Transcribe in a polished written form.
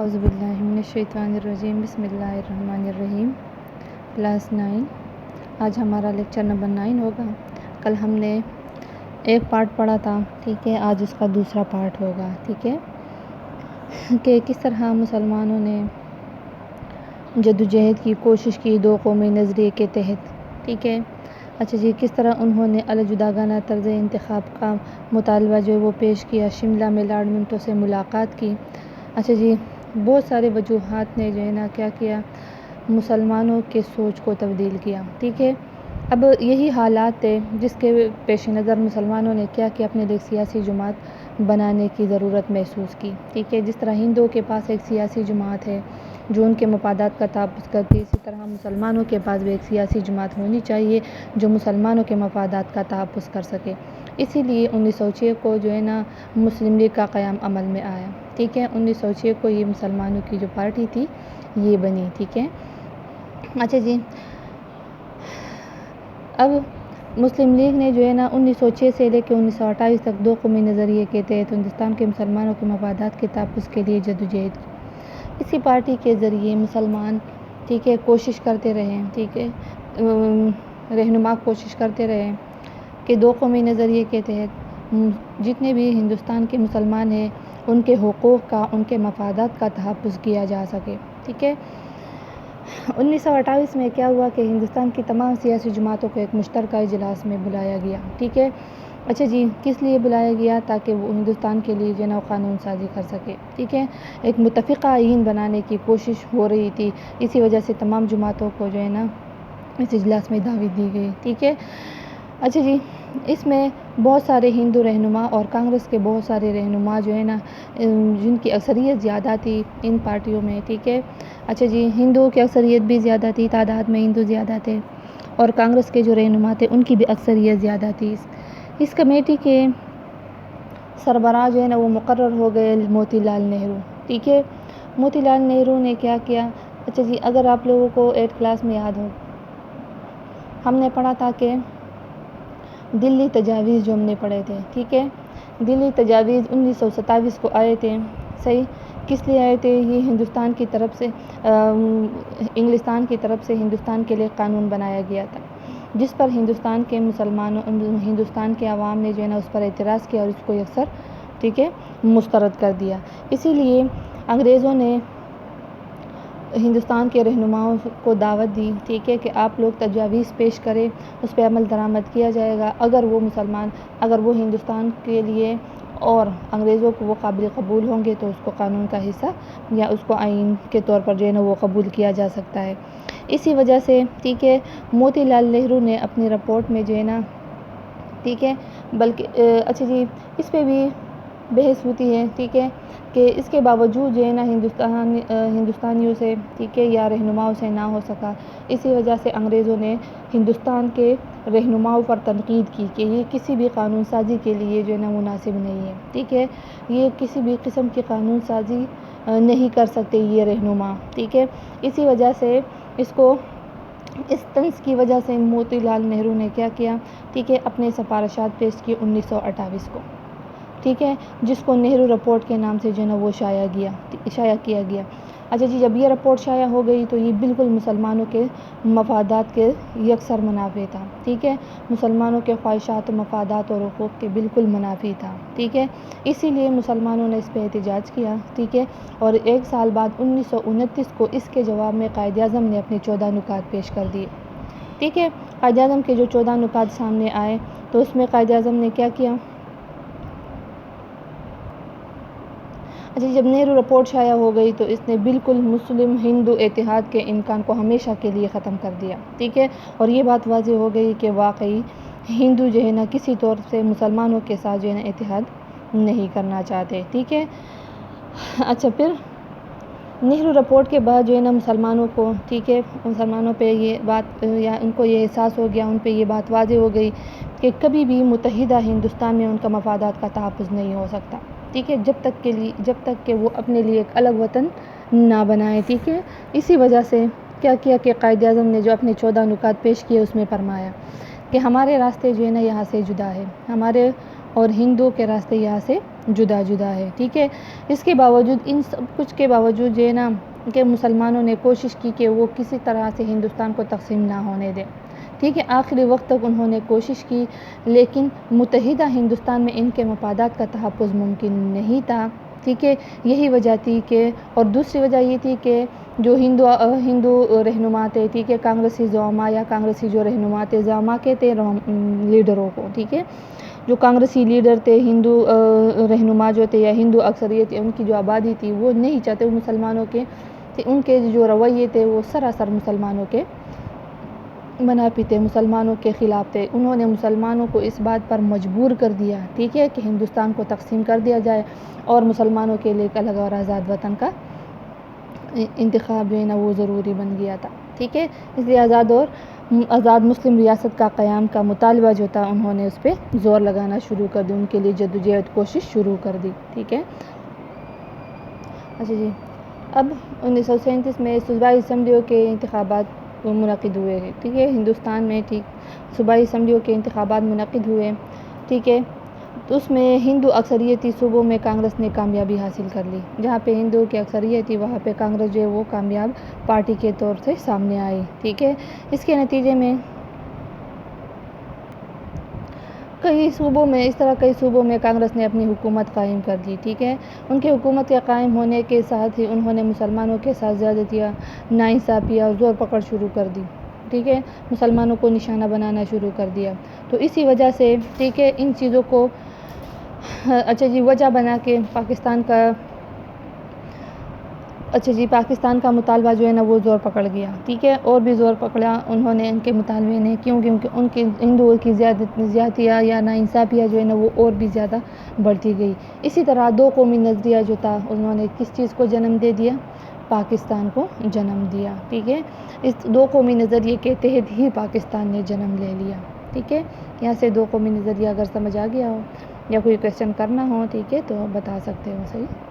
اعوذ باللہ من الشیطان الرجیم، بسم اللہ الرحمن الرحیم۔ کلاس 9، آج ہمارا لیکچر نمبر 9 ہوگا۔ کل ہم نے ایک پارٹ پڑھا تھا، ٹھیک ہے، آج اس کا دوسرا پارٹ ہوگا، ٹھیک ہے، کہ کس طرح مسلمانوں نے جدوجہد کی، کوشش کی دو قومی نظریے کے تحت، ٹھیک ہے۔ اچھا جی، کس طرح انہوں نے الجداگانہ طرز انتخاب کا مطالبہ جو ہے وہ پیش کیا، شملہ میں لارڈ منٹو سے ملاقات کی۔ اچھا جی، بہت سارے وجوہات نے جو ہے نا کیا کیا، مسلمانوں کے سوچ کو تبدیل کیا، ٹھیک ہے۔ اب یہی حالات تھے جس کے پیش نظر مسلمانوں نے کیا کیا، اپنے لیے سیاسی جماعت بنانے کی ضرورت محسوس کی، ٹھیک ہے۔ جس طرح ہندوؤں کے پاس ایک سیاسی جماعت ہے جو ان کے مفادات کا تحفظ کرتی ہے، اسی طرح مسلمانوں کے پاس بھی ایک سیاسی جماعت ہونی چاہیے جو مسلمانوں کے مفادات کا تحفظ کر سکے۔ اسی لیے 1906 کو جو ہے نا مسلم لیگ کا قیام عمل میں آیا، ٹھیک ہے۔ 1906 کو یہ مسلمانوں کی جو پارٹی تھی یہ بنی، ٹھیک ہے۔ اچھا جی، اب مسلم لیگ نے جو ہے نا 1906 سے لے کے 1928 تک دو قومی نظریے کے تحت ہندوستان کے مسلمانوں کے مفادات کے تحفظ کے لیے جدوجہد کی۔ اسی پارٹی کے ذریعے مسلمان، ٹھیک ہے، کوشش کرتے رہے، ٹھیک ہے، رہنما کوشش کرتے رہے کہ دو قومی نظریے کے تحت جتنے بھی ہندوستان کے مسلمان ہیں ان کے حقوق کا، ان کے مفادات کا تحفظ کیا جا سکے، ٹھیک ہے۔ 1928 میں کیا ہوا کہ ہندوستان کی تمام سیاسی جماعتوں کو ایک مشترکہ اجلاس میں بلایا گیا، ٹھیک ہے۔ اچھا جی، کس لیے بلایا گیا؟ تاکہ وہ ہندوستان کے لیے جو ہے نا قانون سازی کر سکے، ٹھیک ہے۔ ایک متفقہ آئین بنانے کی کوشش ہو رہی تھی، اسی وجہ سے تمام جماعتوں کو جو ہے نا اس اجلاس میں دعوت دی گئی، ٹھیک ہے۔ اچھا جی، اس میں بہت سارے ہندو رہنما اور کانگریس کے بہت سارے رہنما جو ہے نا جن کی اکثریت زیادہ تھی ان پارٹیوں میں، ٹھیک ہے۔ اچھا جی، ہندوؤں کی اکثریت بھی زیادہ تھی، تعداد میں ہندو زیادہ تھے، اور کانگریس کے جو رہنما تھے ان کی بھی اکثریت زیادہ تھی۔ اس کمیٹی کے سربراہ جو ہے نا وہ مقرر ہو گئے موتی لال نہرو، ٹھیک ہے۔ موتی لال نہرو نے کیا کیا؟ اچھا جی، اگر آپ لوگوں کو 8 کلاس میں یاد ہو، ہم نے پڑھا تھا کہ دلی تجاویز جو ہم نے پڑھے تھے، ٹھیک ہے۔ دلی تجاویز 1927 کو آئے تھے، صحیح۔ کس لیے آئے تھے؟ یہ ہندوستان کی طرف سے انگلستان کی طرف سے ہندوستان کے لیے قانون بنایا گیا تھا، جس پر ہندوستان کے مسلمانوں، ہندوستان کے عوام نے جو ہے نا اس پر اعتراض کیا اور اس کو یکسر، ٹھیک ہے، مسترد کر دیا۔ اسی لیے انگریزوں نے ہندوستان کے رہنماؤں کو دعوت دی، ٹھیک ہے، کہ آپ لوگ تجاویز پیش کریں، اس پہ عمل درآمد کیا جائے گا۔ اگر وہ مسلمان، اگر وہ ہندوستان کے لیے اور انگریزوں کو وہ قابل قبول ہوں گے تو اس کو قانون کا حصہ یا اس کو آئین کے طور پر جو ہے نا وہ قبول کیا جا سکتا ہے۔ اسی وجہ سے، ٹھیک ہے، موتی لال نہرو نے اپنی رپورٹ میں جو ہے نا، ٹھیک ہے، بلکہ اچھا جی، اس پہ بھی بحث ہوتی ہے، ٹھیک ہے، کہ اس کے باوجود جو ہے نا ہندوستانیوں سے، ٹھیک ہے، یا رہنماؤں سے نہ ہو سکا۔ اسی وجہ سے انگریزوں نے ہندوستان کے رہنماؤں پر تنقید کی کہ یہ کسی بھی قانون سازی کے لیے جو ہے نا مناسب نہیں ہے، ٹھیک ہے، یہ کسی بھی قسم کی قانون سازی نہیں کر سکتے یہ رہنما، ٹھیک ہے۔ اسی وجہ سے اس کو، اس طنز کی وجہ سے موتی لال نہرو نے کیا کیا، ٹھیک ہے، اپنے سفارشات پیش کی 1928 کو، ٹھیک ہے، جس کو نہرو رپورٹ کے نام سے جو ہے نا وہ شائع کیا گیا۔ اچھا جی، جب یہ رپورٹ شائع ہو گئی تو یہ بالکل مسلمانوں کے مفادات کے یکسر منافی تھا، ٹھیک ہے، مسلمانوں کے خواہشات و مفادات اور حقوق کے بالکل منافی تھا، ٹھیک ہے۔ اسی لیے مسلمانوں نے اس پہ احتجاج کیا، ٹھیک ہے، اور 1 سال بعد 1929 کو اس کے جواب میں قائد اعظم نے اپنے 14 نکات پیش کر دیے، ٹھیک ہے۔ قائد اعظم کے جو 14 نکات سامنے آئے تو اس میں قائد اعظم نے کیا کیا؟ اچھا، جب نہرو رپورٹ شائع ہو گئی تو اس نے بالکل مسلم ہندو اتحاد کے امکان کو ہمیشہ کے لیے ختم کر دیا، ٹھیک ہے، اور یہ بات واضح ہو گئی کہ واقعی ہندو جو ہے نا کسی طور سے مسلمانوں کے ساتھ جو ہے نا اتحاد نہیں کرنا چاہتے، ٹھیک ہے۔ اچھا، پھر نہرو رپورٹ کے بعد جو ہے نا مسلمانوں کو، ٹھیک ہے، مسلمانوں پہ یہ بات، یا ان کو یہ احساس ہو گیا، ان پہ یہ بات واضح ہو گئی کہ کبھی بھی متحدہ ہندوستان میں ان کا مفادات کا تحفظ نہیں ہو سکتا، ٹھیک ہے، جب تک کہ وہ اپنے لیے ایک الگ وطن نہ بنائے، ٹھیک ہے۔ اسی وجہ سے کیا کیا کہ قائد اعظم نے جو اپنے 14 نکات پیش کیے اس میں فرمایا کہ ہمارے راستے جو ہے نا یہاں سے جدا ہے، ہمارے اور ہندوؤں کے راستے یہاں سے جدا جدا ہے، ٹھیک ہے۔ اس کے باوجود، ان سب کچھ کے باوجود جو ہے نا کہ مسلمانوں نے کوشش کی کہ وہ کسی طرح سے ہندوستان کو تقسیم نہ ہونے دیں، ٹھیک ہے۔ آخری وقت تک انہوں نے کوشش کی، لیکن متحدہ ہندوستان میں ان کے مفادات کا تحفظ ممکن نہیں تھا، ٹھیک ہے۔ یہی وجہ تھی کہ، اور دوسری وجہ یہ تھی کہ جو ہندو رہنما تھے، ٹھیک ہے، کانگریسی زعما یا کانگریسی جو رہنما تھے، زعما کہتے ہیں لیڈروں کو، ٹھیک ہے، جو کانگریسی لیڈر تھے، ہندو رہنما جو تھے یا ہندو اکثریت، ان کی جو آبادی تھی وہ نہیں چاہتے مسلمانوں کے، ان کے جو رویے تھے وہ سراسر مسلمانوں کے منافی تھے، مسلمانوں کے خلاف تھے۔ انہوں نے مسلمانوں کو اس بات پر مجبور کر دیا، ٹھیک ہے، کہ ہندوستان کو تقسیم کر دیا جائے اور مسلمانوں کے لیے ایک الگ اور آزاد وطن کا انتخاب جو ہے نا وہ ضروری بن گیا تھا، ٹھیک ہے۔ اس لیے آزاد مسلم ریاست کا قیام کا مطالبہ جو تھا انہوں نے اس پہ زور لگانا شروع کر دی، ان کے لیے جدوجہد کوشش شروع کر دی، ٹھیک ہے۔ اچھا جی، اب 1937 میں صوبائی اسمبلیوں کے انتخابات منعقد ہوئے ہیں، ٹھیک ہے، ہندوستان میں، ٹھیک، صوبائی اسمبلیوں کے انتخابات منعقد ہوئے، ٹھیک ہے۔ تو اس میں ہندو اکثریتی صوبوں میں کانگریس نے کامیابی حاصل کر لی، جہاں پہ ہندوؤں کی اکثریت تھی وہاں پہ کانگریس جو ہے وہ کامیاب پارٹی کے طور سے سامنے آئی، ٹھیک ہے۔ اس کے نتیجے میں کئی صوبوں میں کانگریس نے اپنی حکومت قائم کر دی، ٹھیک ہے۔ ان کے حکومت کے قائم ہونے کے ساتھ ہی انہوں نے مسلمانوں کے ساتھ زیادتیاں، ناانصافیاں اور زور پکڑ شروع کر دی، ٹھیک ہے، مسلمانوں کو نشانہ بنانا شروع کر دیا۔ تو اسی وجہ سے، ٹھیک ہے، ان چیزوں کو اچھا جی وجہ بنا کے پاکستان کا مطالبہ جو ہے نا وہ زور پکڑ گیا، ٹھیک ہے، اور بھی زور پکڑا انہوں نے ان کے مطالبے نے، کیونکہ ان کے ہندوؤں کی زیادتیاں یا ناانصافیاں جو ہے نا وہ اور بھی زیادہ بڑھتی گئی۔ اسی طرح دو قومی نظریہ جو تھا انہوں نے کس چیز کو جنم دے دیا؟ پاکستان کو جنم دیا، ٹھیک ہے۔ اس دو قومی نظریے کے تحت ہی پاکستان نے جنم لے لیا، ٹھیک ہے۔ یہاں سے دو قومی نظریہ اگر سمجھ آ گیا ہو یا کوئی کویسچن کرنا ہو، ٹھیک ہے، تو بتا سکتے ہو، صحیح۔